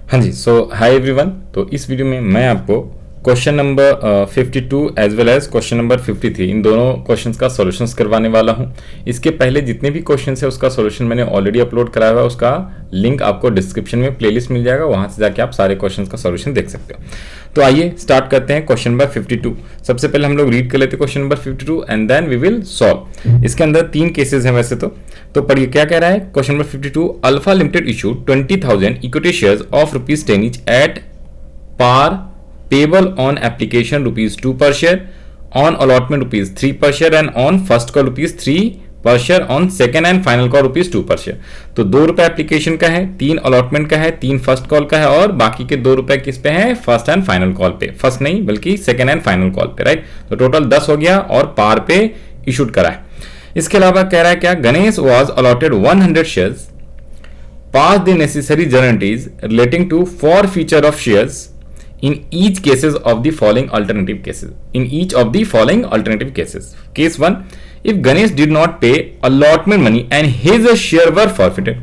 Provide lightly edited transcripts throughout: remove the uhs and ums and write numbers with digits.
हाँ जी, सो hi everyone. तो इस वीडियो में मैं आपको question number 52 as well as question number 53 इन दोनों क्वेश्चंस का सॉल्यूशंस करवाने वाला हूं। इसके पहले जितने भी क्वेश्चंस है उसका सॉल्यूशन मैंने ऑलरेडी अपलोड कराया हुआ है, उसका लिंक आपको डिस्क्रिप्शन में प्लेलिस्ट मिल जाएगा, वहां से जाके आप सारे क्वेश्चंस का सॉल्यूशन देख सकते हो। तो आइए स्टार्ट करते हैं क्वेश्चन नंबर 52। सबसे पहले हम लोग रीड कर लेते हैं question number 52 and then we will solve. इसके अंदर 3 केसेस हैं वैसे तो पढ़िए क्या कह रहा है। Question number 52, alpha limited issued 20,000 equity shares of ₹10 each at par payable on application ₹2 per share, on allotment ₹3 per share and on first call ₹3 per share, on second and final call ₹2 per share। तो ₹2 application का है, 3 allotment का है, 3 first call का है और बाकी के ₹2 किस पे है? फर्स्ट एंड फाइनल कॉल पे। फर्स्ट नहीं बल्कि सेकेंड एंड फाइनल कॉल पे, राइट। तो टोटल 10 हो गया और पार पे इशूड करा है। इसके अलावा कह रहा है क्या? Ganesh was allotted 100 shares, pass the necessary guarantees relating to forfeiture of shares in each cases of the following alternative cases. In each of the following alternative cases. Case 1, if Ganesh did not pay allotment money and his share were forfeited.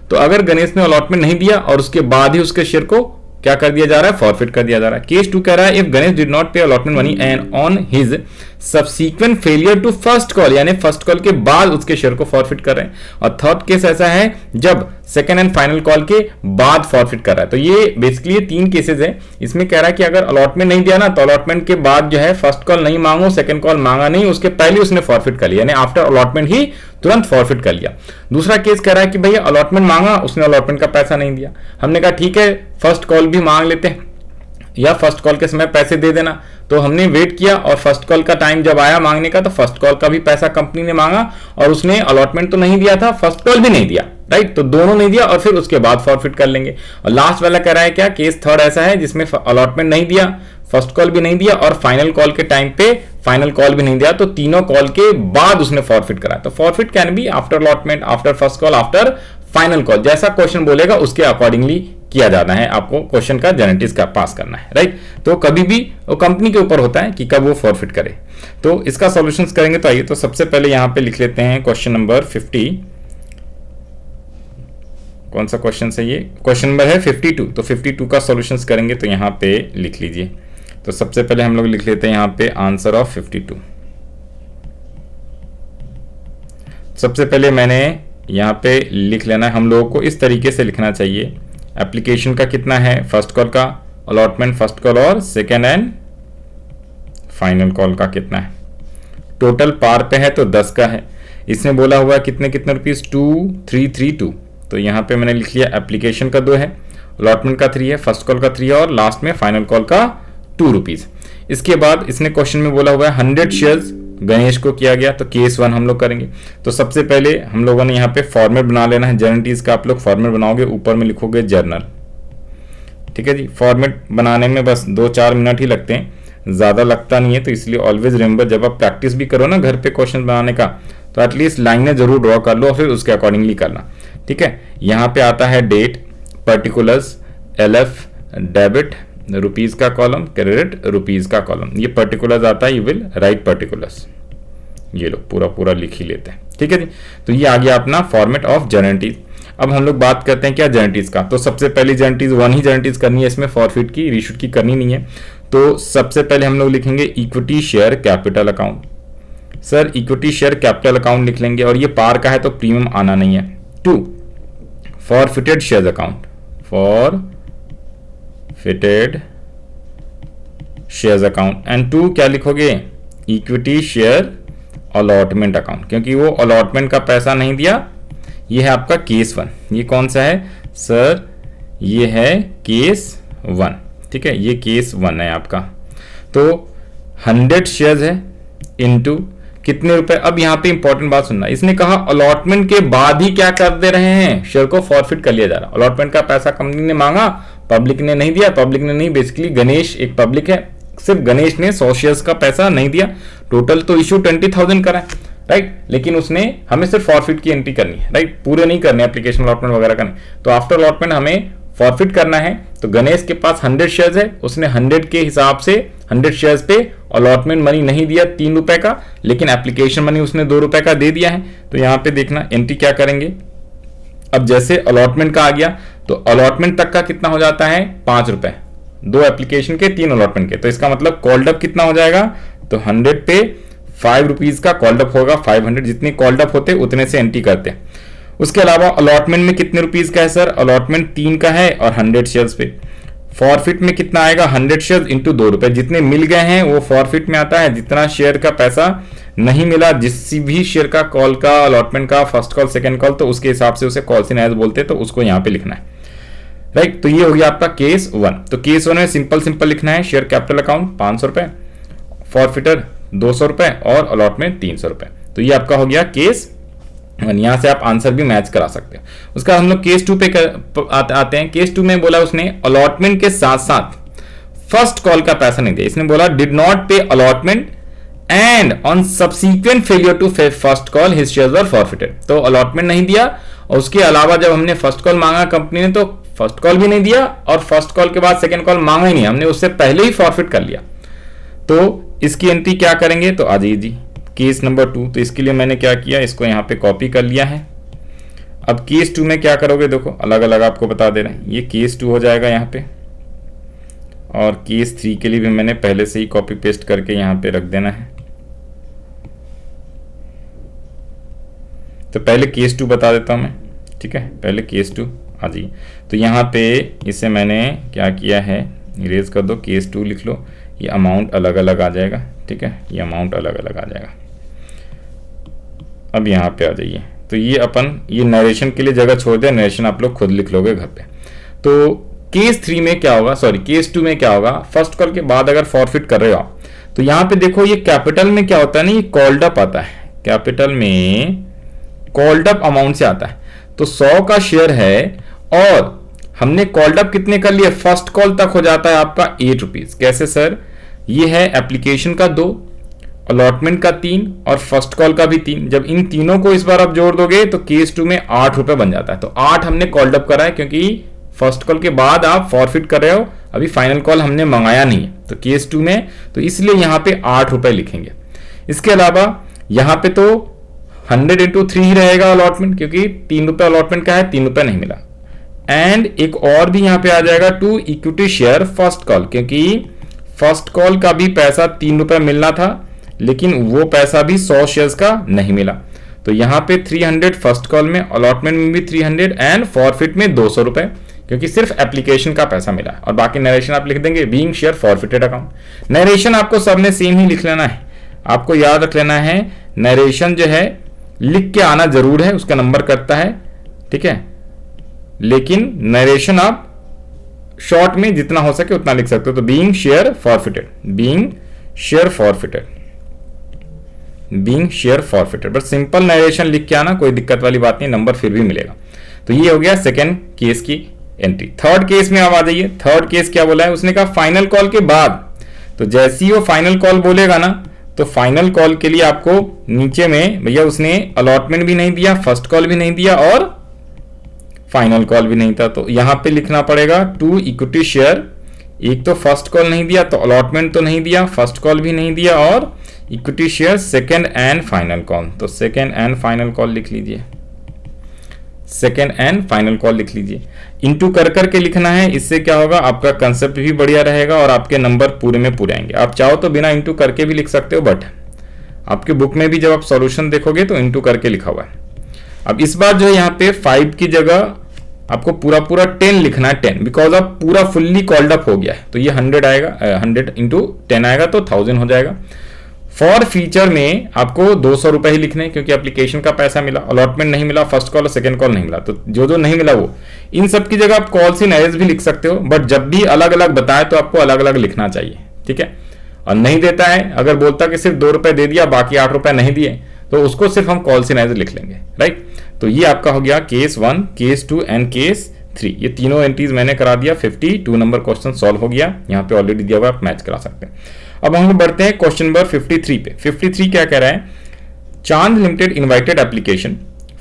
तो अगर गणेश ने allotment नहीं दिया और उसके बाद ही उसके share को क्या कर दिया जा रहा है? फॉरफिट कर दिया जा रहा है। केस 2 कह रहा है if Ganesh did not pay allotment money and on his subsequent failure to first call, यानी फर्स्ट कॉल के बाद उसके शेयर को फॉरफिट कर रहे हैं। और थर्ड केस ऐसा है जब सेकेंड एंड फाइनल कॉल के बाद फॉरफिट कर रहा है। तो ये बेसिकली ये 3 केसेस है। इसमें कह रहा है कि अगर अलॉटमेंट नहीं दिया ना तो अलॉटमेंट के बाद जो है फर्स्ट कॉल नहीं मांगो, सेकंड कॉल मांगा नहीं, उसके पहले उसने फॉरफिट कर लिया, यानी आफ्टर अलॉटमेंट ही तुरंत फॉरफिट कर लिया। दूसरा केस कह रहा है कि भैया अलॉटमेंट मांगा, उसने अलॉटमेंट का पैसा नहीं दिया। हमने कहा ठीक है फर्स्ट कॉल भी मांग लेते हैं या फर्स्ट कॉल के समय पैसे दे देना। तो हमने वेट किया और फर्स्ट कॉल का टाइम जब आया मांगने का तो फर्स्ट कॉल का भी पैसा कंपनी ने मांगा और उसने अलॉटमेंट तो नहीं दिया था, फर्स्ट कॉल भी नहीं दिया, राइट। तो दोनों नहीं दिया और फिर उसके बाद फॉरफिट कर लेंगे। और लास्ट वाला कह रहा है क्या? केस थर्ड ऐसा है जिसमें अलॉटमेंट नहीं दिया, फर्स्ट कॉल भी नहीं दिया और फाइनल कॉल के टाइम पे फाइनल कॉल भी नहीं दिया, तो तीनों कॉल के बाद उसने फॉरफिट करा। तो forfeit can be after allotment, after first call, after final call. जैसा क्वेश्चन बोलेगा उसके अकॉर्डिंगली किया जाना है, आपको क्वेश्चन का जेनेटिक्स का पास करना है, राइट। तो कभी भी वो कंपनी के ऊपर होता है कि कब वो फॉरफिट करे। तो इसका सॉल्यूशंस करेंगे। तो आइए तो सबसे पहले यहां पे लिख लेते हैं क्वेश्चन नंबर 50। कौन सा क्वेश्चन है ये? क्वेश्चन नंबर है 52। तो 52 का सॉल्यूशंस करेंगे तो यहां पे लिख लीजिए। तो सबसे पहले हम लोग लिख लेते हैं यहां पे आंसर ऑफ 52। सबसे पहले मैंने यहां पे लिख लेना है, हम लोगों को इस तरीके से लिखना चाहिए। एप्लीकेशन का कितना है? फर्स्ट कॉल का, अलॉटमेंट फर्स्ट कॉल और सेकेंड एंड फाइनल कॉल का कितना है? टोटल पार पे है तो 10 का है। इसने बोला हुआ कितने कितने रुपीज? 2332। तो यहाँ पे मैंने लिख लिया एप्लीकेशन का 2 है, अलॉटमेंट का 3 है, फर्स्ट कॉल का 3 है और लास्ट में फाइनल कॉल का 2 रुपीज। इसके बाद इसने क्वेश्चन में बोला हुआ है 100 शेयर्स गणेश को किया गया। तो केस 1 हम लोग करेंगे। तो सबसे पहले हम लोगों ने यहाँ पे फॉर्मेट बना लेना है। जर्नटीज का आप लोग फॉर्मेट बनाओगे, ऊपर में लिखोगे जर्नल, ठीक है जी। फॉर्मेट बनाने में बस 2-4 मिनट ही लगते हैं, ज़्यादा लगता नहीं है। तो इसलिए ऑलवेज रिमेंबर जब आप प्रैक्टिस भी करो ना घर पे क्वेश्चन बनाने का तो एटलीस्ट लाइनें जरूर ड्रॉ कर लो और फिर उसके अकॉर्डिंगली करना, ठीक है। यहाँ पे आता है date, particulars, LF debit, rupees का कॉलम, क्रेडिट रुपीज का कॉलम। ये पर्टिकुलर्स आता है, यू विल राइट पर्टिकुलर्स। ये लोग पूरा पूरा लिख ही लेते हैं, ठीक है जी। तो ये आ गया अपना फॉर्मेट ऑफ जर्नटीज। अब हम लोग बात करते हैं क्या जर्नटीज का। तो सबसे पहली जर्नटीज 1 ही जर्नटीज करनी है, इसमें फॉरफिट की रीशूट की करनी नहीं है। तो सबसे पहले हम लोग लिखेंगे equity share capital account. Sir equity share capital account लिख लेंगे और ये पार का है तो प्रीमियम आना नहीं है। 2 forfeited share account, forfeited shares account. And 2 क्या लिखोगे? इक्विटी शेयर अलॉटमेंट अकाउंट, क्योंकि वो अलॉटमेंट का पैसा नहीं दिया। ये है आपका केस 1। ये कौन सा है सर? ये है केस 1, ठीक है। ये केस 1 है आपका। तो 100 शेयर्स है इनटू कितने रुपए? अब यहाँ पे इंपॉर्टेंट बात सुनना, इसने कहा अलॉटमेंट के बाद ही क्या कर दे रहे हैं? शेयर को फॉरफिट कर लिया जा रहा। अलॉटमेंट का पैसा कंपनी ने मांगा, पब्लिक ने नहीं दिया। पब्लिक ने नहीं, बेसिकली गणेश एक पब्लिक है, सिर्फ गणेश ने 100 शेयर्स का पैसा नहीं दिया। टोटल तो इशू 20,000 करा है, राइट। लेकिन उसने हमें सिर्फ फॉरफिट की एंट्री करनी है, राइट। पूरे नहीं करने एप्लीकेशन अलॉटमेंट वगैरह का नहीं। तो आफ्टर अलॉटमेंट हमें फॉरफिट करना है। तो गणेश के पास 100 शेयर्स है, उसने 100 के हिसाब से 100 शेयर्स पे अलॉटमेंट मनी नहीं दिया ₹3 का, लेकिन एप्लीकेशन मनी उसने ₹2 का दे दिया है। तो यहाँ पे देखना एंट्री क्या करेंगे। अब जैसे अलॉटमेंट का आ गया तो अलॉटमेंट तक का कितना हो जाता है 5 रुपए, 2 एप्लीकेशन के 3 अलॉटमेंट के, तो इसका मतलब कॉल्ड अप कितना हो जाएगा, तो 100 पे 5 रुपीज का कॉल्ड अप होगा, 500 जितने कॉल्ड अप होते उतने से एंट्री करते हैं। उसके अलावा अलॉटमेंट में कितने रुपीज का है सर, अलॉटमेंट 3 का है और 100 शेयर्स पे। फॉरफिट में कितना आएगा, 100 शेयर इंटू 2 रुपए, जितने मिल गए हैं वो फॉरफिट में आता है, जितना शेयर का पैसा नहीं मिला, जिस भी शेयर का कॉल का अलॉटमेंट का फर्स्ट कॉल सेकंड कॉल, तो उसके हिसाब से उसे कॉल्स इन एज बोलते हैं, तो उसको यहाँ पे लिखना है, राइट। तो ये हो गया आपका केस 1। तो केस 1 में सिंपल लिखना है, शेयर कैपिटल अकाउंट 500 रुपए, फॉरफिटर 200 रुपए और अलॉटमेंट 300 रुपए। तो ये आपका हो गया केस 1। यहां से आप आंसर भी मैच करा सकते हो। उसका हम लोग केस 2 पे आते हैं। केस 2 में बोला उसने अलॉटमेंट के साथ साथ फर्स्ट कॉल का पैसा नहीं दिया। इसने बोला did not pay allotment and on subsequent failure to first call his shares were forfeited. तो अलॉटमेंट नहीं दिया और उसके अलावा जब हमने फर्स्ट कॉल मांगा कंपनी ने, तो फर्स्ट कॉल भी नहीं दिया और फर्स्ट कॉल के बाद सेकंड कॉल मांगा ही नहीं, हमने उससे पहले ही फॉरफिट कर लिया। तो इसकी एंट्री क्या करेंगे, तो आ जाइए जी केस नंबर 2। तो इसके लिए मैंने क्या किया, इसको यहाँ पे कॉपी कर लिया है। अब केस 2 में क्या करोगे, देखो अलग अलग आपको बता दे रहे हैं। ये केस 2 हो जाएगा यहाँ पे, और केस 3 के लिए भी मैंने पहले से ही कॉपी पेस्ट करके यहाँ पे रख देना है। तो पहले केस 2 बता देता हूँ मैं, ठीक है। पहले केस 2 आ जाइए। तो यहाँ पे इसे मैंने क्या किया है, इरेज कर दो, केस 2 लिख लो। ये अमाउंट अलग अलग आ जाएगा, ठीक है, ये अमाउंट अलग अलग आ जाएगा। अब यहाँ पे आ जाइए। तो ये अपन ये नरेशन के लिए जगह छोड़ दे, नरेशन आप लोग खुद लिख लोगे घर पे। तो केस 3 में क्या होगा, सॉरी केस 2 में क्या होगा, फर्स्ट कॉल के बाद अगर फॉरफिट कर रहे हो आप, तो यहाँ पे देखो ये कैपिटल में क्या होता है ना, ये कॉल्ड अप आता है, कैपिटल में कॉल्ड अप अमाउंट से आता है। तो 100 का शेयर है और हमने कॉल्ड अप कितने कर लिए, फर्स्ट कॉल तक हो जाता है आपका 8 रुपीज। कैसे सर, ये है एप्लीकेशन का 2, अलॉटमेंट का 3 और फर्स्ट कॉल का भी 3। जब इन तीनों को इस बार आप जोड़ दोगे तो केस 2 में 8 रुपए बन जाता है। तो 8 हमने कॉल्ड अप करा है, क्योंकि फर्स्ट कॉल के बाद आप फॉरफिट कर रहे हो, अभी फाइनल कॉल हमने मंगाया नहीं है तो केस 2 में, तो इसलिए यहां पे 8 रुपए लिखेंगे। इसके अलावा यहां पे तो 100 इंटू 3 ही रहेगा अलॉटमेंट, क्योंकि 3 रुपए अलॉटमेंट का है, 3 रुपए नहीं मिला। एंड एक और भी यहां पे आ जाएगा to equity share first call, क्योंकि फर्स्ट कॉल का भी पैसा 3 रुपए मिलना था, लेकिन वो पैसा भी 100 शेयर्स का नहीं मिला। तो यहां पे 300 फर्स्ट कॉल में, अलॉटमेंट में भी 300 एंड फॉरफिट में 200 रुपए, क्योंकि सिर्फ एप्लीकेशन का पैसा मिला। और बाकी नरेशन आप लिख देंगे being share forfeited account. Narration आपको सबने सेम ही लिख लेना है, आपको याद रख लेना है, नरेशन जो है लिख के आना जरूर है, उसका नंबर करता है, ठीक है। लेकिन नरेशन आप शॉर्ट में जितना हो सके उतना लिख सकते हो। तो being share forfeited, being share forfeited, being share forfeited, बस सिंपल नरेशन लिख के आना, कोई दिक्कत वाली बात नहीं, नंबर फिर भी मिलेगा। तो ये हो गया सेकेंड केस की एंट्री। थर्ड केस में आप आ जाइए। थर्ड केस क्या बोला है, उसने कहा फाइनल कॉल के बाद, तो जैसे ही वो फाइनल कॉल बोलेगा ना, तो फाइनल कॉल के लिए आपको नीचे में भैया उसने अलॉटमेंट भी नहीं दिया, फर्स्ट कॉल भी नहीं दिया और फाइनल कॉल भी नहीं था, तो यहां पे लिखना पड़ेगा टू इक्विटी शेयर। एक तो फर्स्ट कॉल नहीं दिया, तो अलॉटमेंट तो नहीं दिया, फर्स्ट कॉल भी नहीं दिया, और equity share second and final call. तो सेकेंड एंड फाइनल कॉल लिख लीजिए, सेकेंड एंड फाइनल कॉल लिख लीजिए। इंटू कर करके लिखना है, इससे क्या होगा, आपका कंसेप्ट भी बढ़िया रहेगा और आपके नंबर पूरे में पूरे आएंगे। आप चाहो तो बिना इंटू करके भी लिख सकते हो, बट आपके बुक में भी जब आप सॉल्यूशन देखोगे तो इंटू करके लिखा हुआ है। अब इस बार जो है यहाँ पे 5 की जगह आपको पूरा पूरा 10 लिखना है, 10, बिकॉज अब पूरा फुल्ली कॉल्ड अप हो गया है। तो ये 100 आएगा, 100 इंटू 10 आएगा तो 1000 हो जाएगा। फॉर फीचर में आपको 200 रुपए ही लिखने, क्योंकि एप्लीकेशन का पैसा मिला, अलॉटमेंट नहीं मिला, फर्स्ट कॉल और सेकंड कॉल नहीं मिला, तो जो जो नहीं मिला वो, इन सब की जगह आप कॉल्स इन एज भी लिख सकते हो, बट जब भी अलग अलग बताए तो आपको अलग अलग लिखना चाहिए, ठीक है। और नहीं देता है, अगर बोलता कि सिर्फ 2 रुपए दे दिया बाकी 8 रुपए नहीं दिए, तो उसको सिर्फ हम कॉल्स इन एज लिख लेंगे, राइट। तो ये आपका हो गया केस 1, केस 2 एंड केस 3। ये तीनों एंट्रीज मैंने करा दिया। 52 नंबर क्वेश्चन सॉल्व हो गया, यहाँ पे ऑलरेडी दिया हुआ, आप मैच करा सकते हैं। अब हम बढ़ते हैं क्वेश्चन नंबर 53 पे। 53 क्या कह रहा है, चांद limited invited application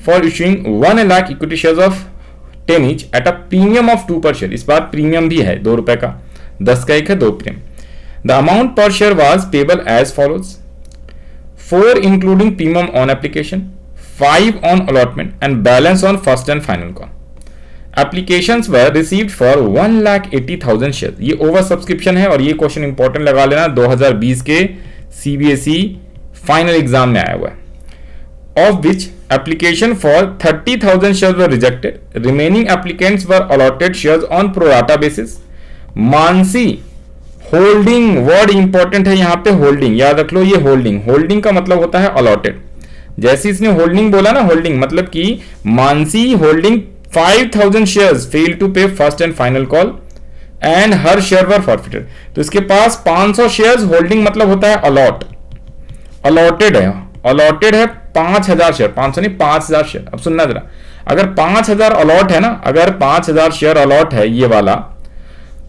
for issuing 1 lakh equity shares of 10 each at a premium of 2 पर शेयर। इस बार प्रीमियम भी है, 2 रुपए का, 10 का 1 है, 2 premium. The amount per share was payable as follows: 4 including premium on application, 5 on allotment and balance on first and final call. Applications were received for 1,80,000 share. ये over subscription है और ये क्वेश्चन इंपॉर्टेंट लगा लेना, 2020 के CBSE final exam में आया हुआ है। Of which application for 30,000 share were rejected, remaining applicants were allotted shares on pro rata basis. Mansi holding word important है यहां पे, होल्डिंग याद रख लो, ये होल्डिंग, होल्डिंग का मतलब होता है अलॉटेड। जैसे इसने होल्डिंग बोला ना, होल्डिंग मतलब कि Mansi holding 5,000 shares fail to pay first and final call and her share were forfeited. तो इसके पास 500 शेयर्स, होल्डिंग मतलब होता है अलॉट, अलॉटेड है, अलॉटेड है 5,000 शेयर, 500 नहीं 5,000 शेयर। अब सुनना जरा, अगर 5,000 अलॉट है ना, अगर 5,000 शेयर अलॉट है ये वाला,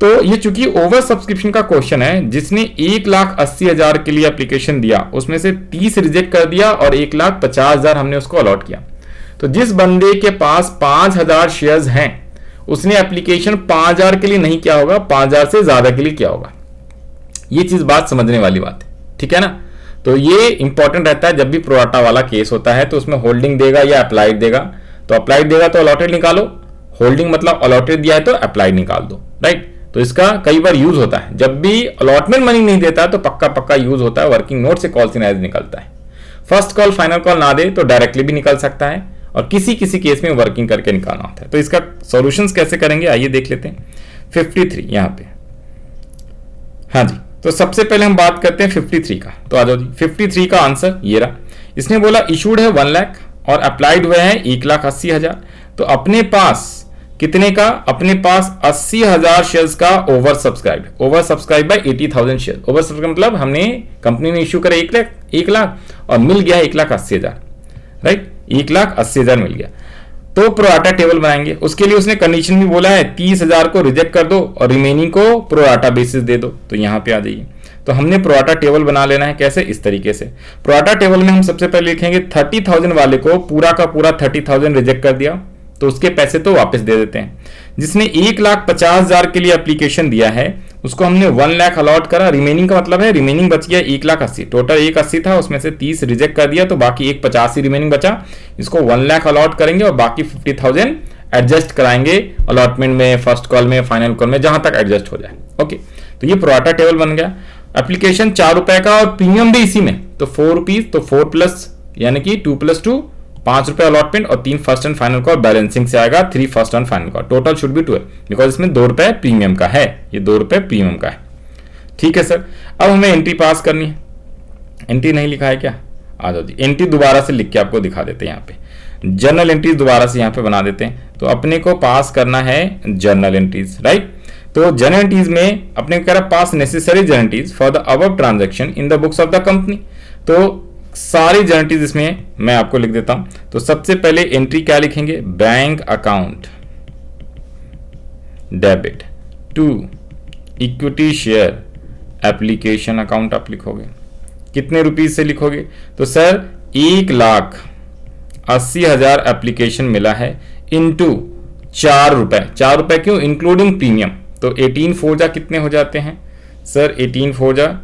तो ये चूंकि ओवर सब्सक्रिप्शन का क्वेश्चन है, जिसने 1,80,000 के लिए एप्लीकेशन दिया उसमें से 30 रिजेक्ट कर दिया और 1,50,000 हमने उसको अलॉट किया। तो जिस बंदे के पास 5,000 शेयर्स हैं उसने एप्लीकेशन 5,000 के लिए नहीं किया होगा, 5,000 से ज्यादा के लिए किया होगा। ये चीज बात समझने वाली बात है, ठीक है ना। तो ये इंपॉर्टेंट रहता है जब भी प्रोराटा वाला केस होता है, तो उसमें होल्डिंग देगा या अप्लाइड देगा। तो अप्लाइड देगा तो अलॉटेड निकालो, होल्डिंग मतलब अलॉटेड दिया है तो अप्लाइड निकाल दो, राइट। तो इसका कई बार यूज होता है, जब भी अलॉटमेंट मनी नहीं देता तो पक्का पक्का यूज होता है, वर्किंग नोट से कॉल इन एज निकलता है। फर्स्ट कॉल फाइनल कॉल ना दे तो डायरेक्टली भी निकल सकता है, और किसी किसी केस में वर्किंग करके निकालना होता है। तो इसका सॉल्यूशंस कैसे करेंगे आइए देख लेते हैं। 53 यहां पे, हाँ जी, तो सबसे पहले हम बात करते हैं 53 का। तो आ जाओ जी, 53 का आंसर ये रहा। इसने बोला इशूड है 1 लाख और अप्लाइड हुए हैं 1,80,000। तो अपने पास कितने का, अपने पास 80,000 शेयर्स का over subscribe by 80,000 share. Over subscribe मतलब हमने, कंपनी ने इश्यू करा 1 लाख और मिल गया 1,80,000, राइट, 1,80,000 मिल गया। तो प्रोराटा टेबल बनाएंगे, उसके लिए उसने कंडीशन भी बोला है 30,000 को रिजेक्ट कर दो और रिमेनिंग को प्रोराटा बेसिस दे दो। तो यहां पे आ जाइए, तो हमने प्रोराटा टेबल बना लेना है। कैसे, इस तरीके से। प्रोराटा टेबल में हम सबसे पहले लिखेंगे 30,000 वाले को पूरा का पूरा 30,000 रिजेक्ट कर दिया तो उसके पैसे तो वापस दे देते हैं। जिसने 1,50,000 के लिए एप्लीकेशन दिया है उसको हमने 1 लाख अलॉट करा, रिमेनिंग का मतलब है रिमेनिंग बच गया 1,80,000, टोटल 1,80,000 था, उसमें से 30 रिजेक्ट कर दिया तो बाकी 1,85,000 रिमेनिंग बचा। इसको 1 लाख अलॉट करेंगे और बाकी 50,000 एडजस्ट कराएंगे अलॉटमेंट में, फर्स्ट कॉल में, फाइनल कॉल में, जहां तक एडजस्ट हो जाए। ओके, तो ये प्रोराटा टेबल बन गया। एप्लीकेशन 4 रुपए का और प्रीमियम भी इसी में, तो 4 रुपीज, तो 4 प्लस यानी कि 2 + 2 5 रुपए अलॉटमेंट और 3 first and final call, balancing से आएगा 3 first and final call. Total should be 12 because इसमें 2 रुपए प्रीमियम का है, ये 2 रुपए प्रीमियम का है, ठीक है सर। अब हमें एंट्री पास करनी है, एंट्री नहीं लिखा है क्या, आ जाओ जी, एंट्री दोबारा से लिख के आपको दिखा देते हैं। यहाँ पे जर्नल एंट्रीज दोबारा से यहाँ पे बना देते हैं। तो अपने को पास करना है जर्नल एंट्रीज, राइट। तो जर्नल एंट्रीज में अपने को कह रहा पास necessary journal entries for the above transaction in the books of the company. तो सारी जर्नल एंट्रीज इसमें मैं आपको लिख देता हूं। तो सबसे पहले एंट्री क्या लिखेंगे, bank account debit to equity share application account आप लिखोगे। कितने रुपीज से लिखोगे, तो सर 1,80,000 एप्लीकेशन मिला है इनटू 4 रुपए। 4 रुपए क्यों, इंक्लूडिंग प्रीमियम। तो 18 4 जा कितने हो जाते हैं सर, 18 4 जा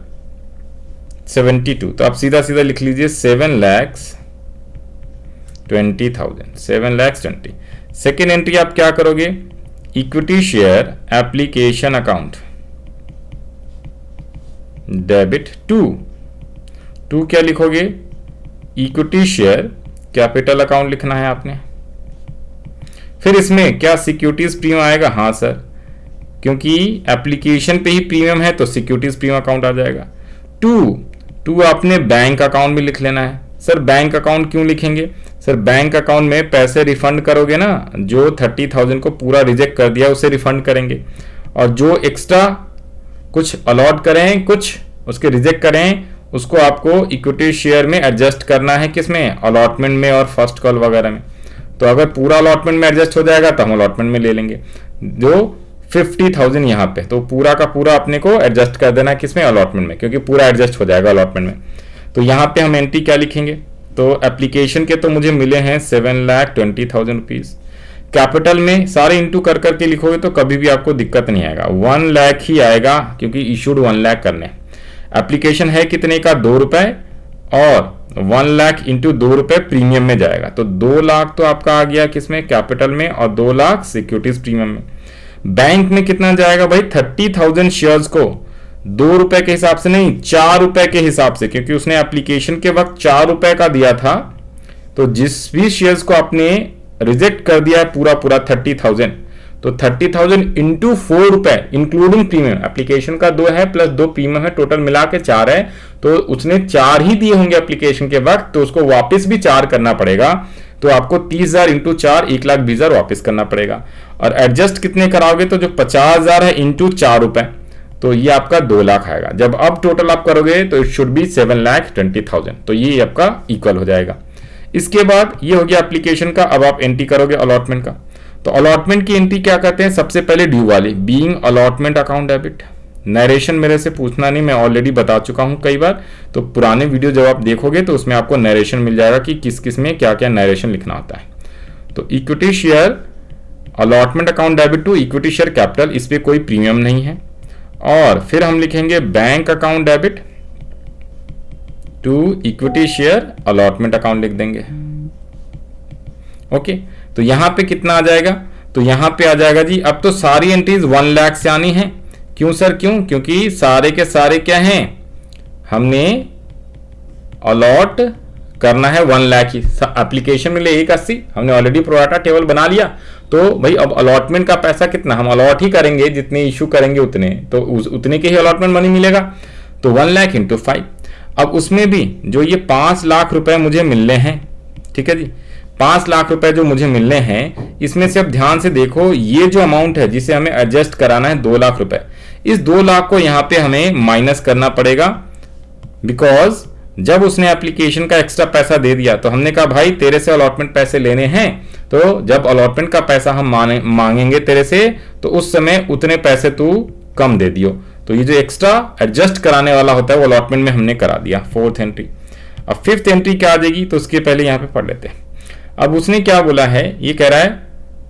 72। तो आप सीधा सीधा लिख लीजिए 7,20,000, 7,20,000। सेकेंड एंट्री आप क्या करोगे, equity share application account debit to क्या लिखोगे, इक्विटी शेयर कैपिटल अकाउंट लिखना है आपने। फिर इसमें क्या सिक्योरिटीज प्रीमियम आएगा, हाँ सर, क्योंकि एप्लीकेशन पे ही प्रीमियम है तो सिक्योरिटीज प्रीमियम अकाउंट आ जाएगा। टू आपने बैंक अकाउंट भी लिख लेना है। सर बैंक अकाउंट क्यों लिखेंगे, सर बैंक अकाउंट में पैसे रिफंड करोगे ना, जो 30,000 को पूरा रिजेक्ट कर दिया उसे रिफंड करेंगे, और जो एक्स्ट्रा कुछ अलॉट करें, कुछ उसके रिजेक्ट करें, उसको आपको इक्विटी शेयर में एडजस्ट करना है, किसमें, अलॉटमेंट में और फर्स्ट कॉल वगैरह में। तो अगर पूरा अलॉटमेंट में एडजस्ट हो जाएगा तो हम अलॉटमेंट में ले लेंगे, जो 50,000 यहाँ पे, तो पूरा का पूरा अपने को एडजस्ट कर देना है किसमें, अलॉटमेंट में, क्योंकि पूरा एडजस्ट हो जाएगा अलॉटमेंट में। तो यहाँ पे हम एंट्री क्या लिखेंगे, तो एप्लीकेशन के तो मुझे मिले हैं 7,20,000 रुपीज। कैपिटल में सारे इंटू कर करके लिखोगे तो कभी भी आपको दिक्कत नहीं आएगा, 1 लाख ही आएगा क्योंकि इशूड 1 लाख करने। एप्लीकेशन है कितने का, 2 रुपए और 1 लाख इंटू 2 रुपए प्रीमियम में जाएगा। तो 2 लाख तो आपका आ गया किसमें, कैपिटल में, और 2 लाख सिक्योरिटीज प्रीमियम में। बैंक में कितना जाएगा भाई, 30,000 शेयर्स को 2 रुपए के हिसाब से नहीं, 4 रुपए के हिसाब से, क्योंकि उसने एप्लीकेशन के वक्त 4 रुपए का दिया था। तो जिस भी शेयर्स को आपने रिजेक्ट कर दिया है पूरा पूरा 30,000, तो 30,000 इंटू 4 रुपए इंक्लूडिंग प्रीमियम, एप्लीकेशन का 2 है प्लस 2 प्रीमियम है, टोटल मिला के 4 है। तो उसने 4 ही दिए होंगे एप्लीकेशन के वक्त, तो उसको वापस भी 4 करना पड़ेगा। तो आपको 30,000 इंटू 4 1,20,000 वापस करना पड़ेगा। और एडजस्ट कितने कराओगे, तो जो 50,000 है इंटू 4 रुपए, तो ये आपका 2 लाख आएगा। जब अब टोटल आप करोगे तो इट शुड बी 7,20,000, तो ये आपका इक्वल हो जाएगा। इसके बाद ये हो गया एप्लीकेशन का। अब आप एंट्री करोगे अलॉटमेंट का। तो अलॉटमेंट की एंट्री क्या करते हैं, सबसे पहले ड्यू वाली, being allotment account debit. Narration मेरे से पूछना नहीं, मैं ऑलरेडी बता चुका हूं कई बार। तो पुराने वीडियो जब आप देखोगे तो उसमें आपको नरेशन मिल जाएगा कि किस किस में क्या क्या नरेशन लिखना होता है। तो equity share allotment account debit to equity share capital, इस पर कोई प्रीमियम नहीं है। और फिर हम लिखेंगे bank account debit to equity share allotment account लिख देंगे। ओके, तो यहां पे कितना आ जाएगा, तो यहां पे आ जाएगा जी, अब तो सारी एंट्रीज 1 लाख से आनी है। क्यों सर, क्यों, क्योंकि सारे के सारे क्या हैं, हमने अलॉट करना है 1 लाख ही। एप्लीकेशन में ले 180, हमने ऑलरेडी प्रोराटा टेबल बना लिया। तो भाई अब अलॉटमेंट का पैसा कितना, हम अलॉट ही करेंगे, जितने इशू करेंगे उतने, तो उतने के ही अलॉटमेंट मनी मिलेगा। तो 1 लाख इंटू 5। अब उसमें भी जो ये 5 लाख रुपए मुझे मिलने हैं, ठीक है जी, 5 लाख रुपए जो मुझे मिलने हैं, इसमें से अब ध्यान से देखो, ये जो अमाउंट है जिसे हमें एडजस्ट कराना है 2 लाख रुपए, इस 2 लाख को यहां पे हमें माइनस करना पड़ेगा। बिकॉज जब उसने एप्लीकेशन का एक्स्ट्रा पैसा दे दिया तो हमने कहा भाई तेरे से अलॉटमेंट पैसे लेने हैं, तो जब अलॉटमेंट का पैसा हम मांगेंगे तेरे से, तो उस समय उतने पैसे तू कम दे दियो। तो ये जो एक्स्ट्रा एडजस्ट कराने वाला होता है वो अलॉटमेंट में हमने करा दिया, 4th एंट्री। अब 5th एंट्री क्या आ जाएगी, तो उसके पहले यहां पे पढ़ लेते हैं। अब उसने क्या बोला है, ये कह रहा है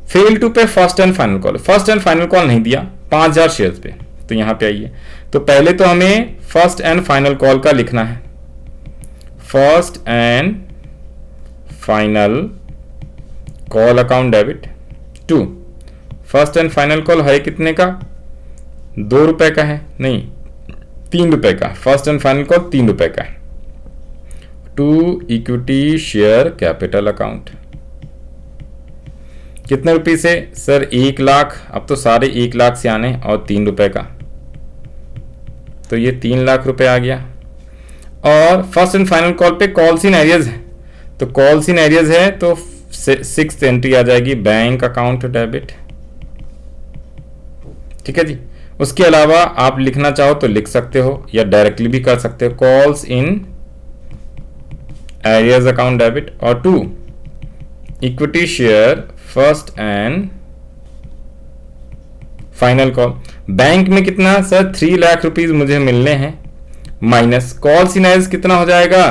fail to pay first and final call. First and final call नहीं दिया 5,000 शेयर्स पे, तो यहां पे आइए। तो पहले तो हमें फर्स्ट एंड फाइनल कॉल का लिखना है, first and final call account debit to, first and final call है कितने का, 2 रुपए का है, नहीं 3 रुपए का। फर्स्ट एंड फाइनल कॉल 3 रुपए का है, to equity share capital account. कितने रुपए से सर, 1 लाख। अब तो सारे 1 लाख से आने, और 3 रुपए का, तो ये 3 लाख रुपए आ गया। और फर्स्ट एंड फाइनल कॉल पे कॉल्स इन एरियज है, तो कॉल्स इन एरियज है तो 6th एंट्री आ जाएगी, बैंक अकाउंट डेबिट। ठीक है जी। उसके अलावा आप लिखना चाहो तो लिख सकते हो, या डायरेक्टली भी कर सकते हो, calls in arrears account debit, और to equity share first and final call. Bank में कितना सर, 3 लाख रुपीज मुझे मिलने हैं, माइनस कॉल्स इन एरियज कितना हो जाएगा,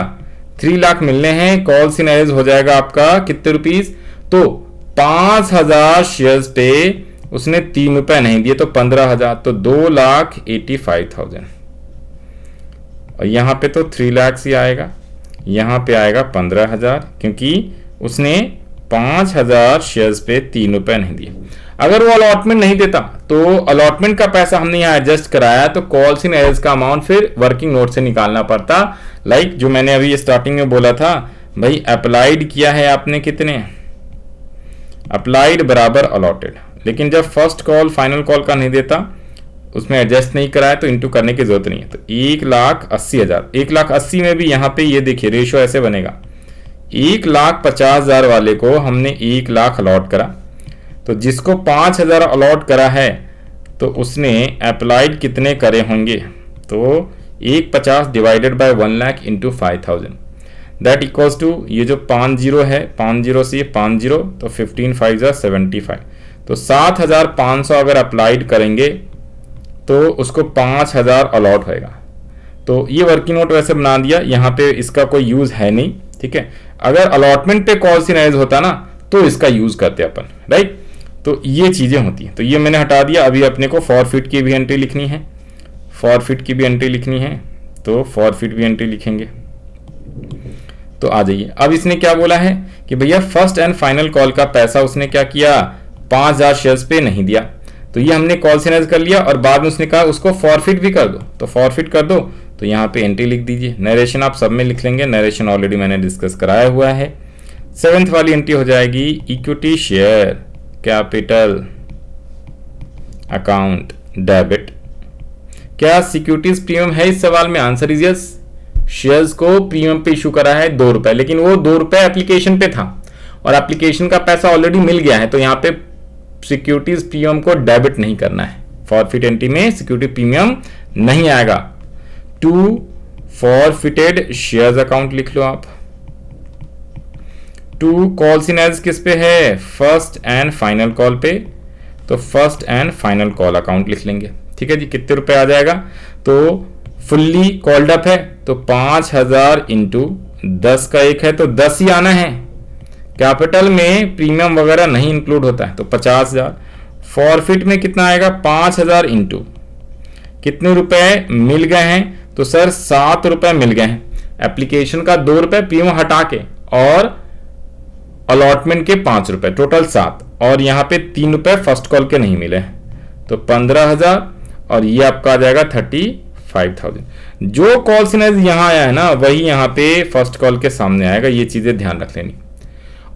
3 लाख मिलने हैं, कॉल्स इन एरियज हो जाएगा आपका कितने रुपीज, तो 5,000 शेयर्स पे उसने 3 रुपए नहीं दिए, तो 15,000, तो 2,85,000। और यहां पे तो 3 लाख ही आएगा, यहां पे आएगा 15,000, क्योंकि उसने 5,000 शेयर्स पे 3 रुपए नहीं दिए। अगर वो अलॉटमेंट नहीं देता तो अलॉटमेंट का पैसा हमने यहाँ एडजस्ट कराया, तो कॉल्स इन एरियज का अमाउंट फिर वर्किंग नोट से निकालना पड़ता। लाइक जो मैंने अभी स्टार्टिंग में बोला था, भाई अप्लाइड किया है आपने कितने, अप्लाइड बराबर अलॉटेड, लेकिन जब फर्स्ट कॉल फाइनल कॉल का नहीं देता, उसमें एडजस्ट नहीं कराया, तो इंटू करने की जरूरत नहीं है। तो 1,80,000, 1,80,000 में भी यहाँ पे ये देखिए रेशियो ऐसे बनेगा, 1,50,000 वाले को हमने 1 लाख अलॉट करा, तो जिसको 5,000 अलॉट करा है तो उसने अप्लाइड कितने करे होंगे, तो 150 divided by 1 lakh into 5,000, that equals to, ये जो 50 है, 50 से ये 50, तो 15 5 75, तो 7,500 अगर अप्लाइड करेंगे तो उसको 5,000 अलॉट होएगा। तो ये वर्किंग नोट वैसे बना दिया, यहाँ पे इसका कोई यूज है नहीं, ठीक है। अगर अलॉटमेंट पे कॉल सिनाइज होता ना तो इसका यूज करते अपन, राइट। तो ये चीजें होती हैं, तो ये मैंने हटा दिया। अभी अपने को फॉरफिट की भी एंट्री लिखनी है, फॉरफिट की भी एंट्री लिखनी है, तो फॉरफिट भी एंट्री लिखेंगे। तो आ जाइए। अब इसने क्या बोला है कि भैया फर्स्ट एंड फाइनल कॉल का पैसा उसने क्या किया, 5000 शेयर्स पे नहीं दिया, तो ये हमने कॉल से नरेट कर लिया और बाद में उसने कहा उसको फॉरफिट भी कर दो, तो फॉरफिट कर दो, तो यहाँ पे एंट्री लिख दीजिए। नरेशन आप सब में लिख लेंगे, नरेशन ऑलरेडी मैंने डिस्कस कराया हुआ है। 7th वाली एंट्री हो जाएगी equity share capital account debit. क्या सिक्योरिटीज प्रीमियम है इस सवाल में? Answer is yes. शेयर्स को प्रीमियम पे इशू करा है 2 रुपए, लेकिन वो 2 रुपए एप्लीकेशन पे था और एप्लीकेशन का पैसा ऑलरेडी मिल गया है, तो यहाँ पे सिक्योरिटीज प्रीमियम को डेबिट नहीं करना है। फॉरफिट एंट्री में सिक्योरिटी प्रीमियम नहीं आएगा। टू फॉरफिटेड शेयर्स अकाउंट लिख लो आप। टू कॉल्स इन एज किस पे है? फर्स्ट एंड फाइनल कॉल पे, तो first and final call account लिख लेंगे। ठीक है जी, कितने रुपए आ जाएगा? तो फुल्ली कॉल्ड अप है तो 5000 इंटू 10 का 1 है तो 10 ही आना है। कैपिटल में प्रीमियम वगैरह नहीं इंक्लूड होता है तो 50000। फॉरफिट में कितना आएगा? 5000 इंटू कितने रुपए मिल गए हैं? तो सर 7 रुपए मिल गए हैं। एप्लीकेशन का 2 रुपए प्रीमियम हटा के और अलॉटमेंट के 5 रुपए, टोटल 7, और यहां पे 3 रुपए फर्स्ट कॉल के नहीं मिले, तो 15000 और ये आपका आ जाएगा 35,000। जो कॉल सिनेज यहां आया है ना वही यहां पे फर्स्ट कॉल के सामने आएगा, ये चीजें ध्यान रख लेनी।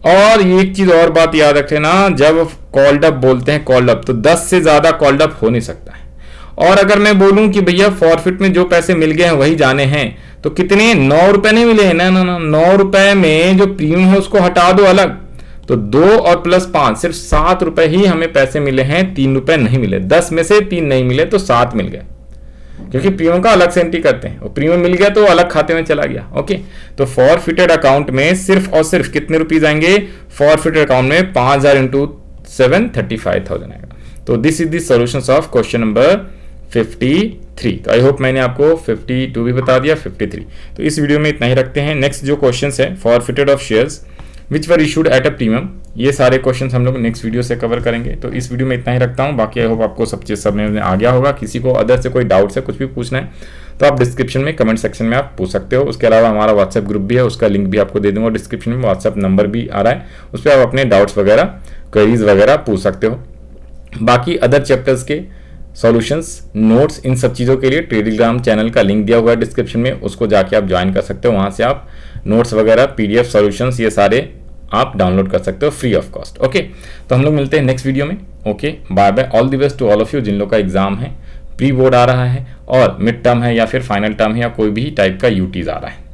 और एक चीज और बात याद रख लेना, जब कॉल्ड अप बोलते हैं कॉल्ड अप, तो 10 से ज्यादा कॉल्ड अप हो नहीं सकता है। और अगर मैं बोलूं कि भैया फॉरफिट में जो पैसे मिल गए हैं वही जाने हैं, तो कितने? 9 रुपए नहीं मिले हैं ना, 9 रुपए में जो प्रीमियम है उसको हटा दो अलग, तो 2 और प्लस 5 सिर्फ 7 रुपए ही हमें पैसे मिले हैं, 3 रुपए नहीं मिले। 10 में से 3 नहीं मिले तो 7 मिल गए, क्योंकि प्रीमियम का अलग से एंट्री करते हैं और प्रीमियम मिल गया तो अलग खाते में चला गया। ओके, तो फॉरफिटेड अकाउंट में सिर्फ और सिर्फ कितने रुपीज आएंगे? फॉरफिटेड अकाउंट में 5000 इंटू 7 35,000 आएगा। तो this is the solutions of question number 53। तो आई होप मैंने आपको 52 भी बता दिया, 53। तो इस वीडियो में इतना ही रखते हैं। नेक्स्ट जो क्वेश्चन है, forfeited of shares which were issued at a premium, ये सारे क्वेश्चंस हम लोग नेक्स्ट वीडियो से कवर करेंगे। तो इस वीडियो में इतना ही रखता हूँ। बाकी आई होप आपको सब चीज़ सब में आ गया होगा। किसी को अदर से कोई डाउट है, कुछ भी पूछना है तो आप डिस्क्रिप्शन में कमेंट सेक्शन में आप पूछ सकते हो। उसके अलावा हमारा व्हाट्सएप ग्रुप भी है, उसका लिंक भी आपको दे दूंगा डिस्क्रिप्शन में। व्हाट्सएप नंबर भी आ रहा है, उस पर आप अपने डाउट्स वगैरह, क्वेरीज वगैरह पूछ सकते हो। बाकी अदर चैप्टर्स के सॉल्यूशंस, नोट्स, इन सब चीज़ों के लिए टेलीग्राम चैनल का लिंक दिया हुआ है डिस्क्रिप्शन में, उसको जाके आप ज्वाइन कर सकते हो। वहाँ से आप नोट्स वगैरह, PDF सॉल्यूशंस, ये सारे आप डाउनलोड कर सकते हो फ्री ऑफ कॉस्ट। ओके, तो हम लोग मिलते हैं नेक्स्ट वीडियो में। Okay, bye bye, all the best to all of you. जिन लोग का एग्जाम है, प्री बोर्ड आ रहा है और मिड टर्म है या फिर फाइनल टर्म है या कोई भी टाइप का यूटीज आ रहा है।